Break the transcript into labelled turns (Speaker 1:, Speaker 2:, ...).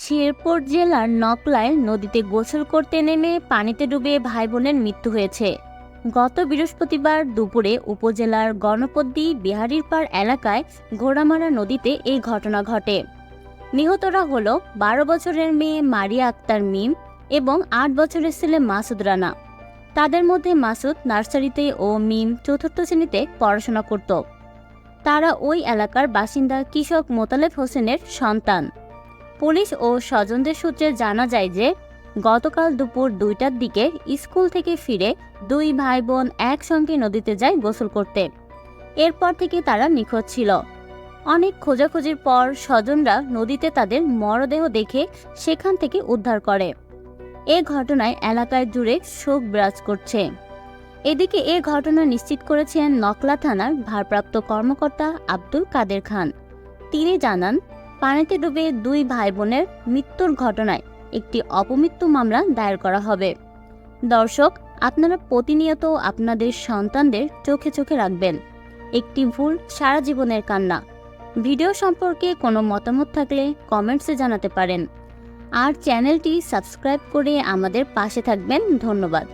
Speaker 1: শেরপুর জেলার নকলায় নদীতে গোসল করতে নেমে পানিতে ডুবে ভাই বোনের মৃত্যু হয়েছে। গত বৃহস্পতিবার দুপুরে উপজেলার গণপদ্দি বিহারীরপাড় এলাকায় ঘোড়ামারা নদীতে এই ঘটনা ঘটে। নিহতরা হলো 12 বছরের মেয়ে মারিয়া আক্তার মিম এবং 8 বছরের ছেলে মাসুদ রানা। তাদের মধ্যে মাসুদ নার্সারিতে ও মিম চতুর্থ শ্রেণীতে পড়াশোনা করত। তারা ওই এলাকার বাসিন্দা কৃষক মোতালেব হোসেনের সন্তান। পুলিশ ও স্বজনদের সূত্রে জানা যায় যে গতকাল দুপুর 2টার দিকে স্কুল থেকে ফিরে দুই ভাই বোন একসঙ্গে নদীতে যায় গোসল করতে। এরপর থেকে তারা নিখোঁজ ছিল। অনেক খোঁজাখুঁজির পর স্বজনরা নদীতে তাদের মরদেহ দেখে সেখান থেকে উদ্ধার করে। এ ঘটনায় এলাকায় জুড়ে শোক বিরাজ করছে। এদিকে এ ঘটনা নিশ্চিত করেছেন নকলা থানার ভারপ্রাপ্ত কর্মকর্তা আব্দুল কাদের খান। তিনি জানান, পানিতে ডুবে দুই ভাই বোনের মৃত্যুর ঘটনায় একটি অপমৃত্যু মামলা দায়ের করা হবে। দর্শক, আপনারা প্রতিনিয়ত আপনাদের সন্তানদের চোখে চোখে রাখবেন। একটি ভুল সারা জীবনের কান্না। ভিডিও সম্পর্কে কোনো মতামত থাকলে কমেন্টসে জানাতে পারেন। আর চ্যানেলটি সাবস্ক্রাইব করে আমাদের পাশে থাকবেন। ধন্যবাদ।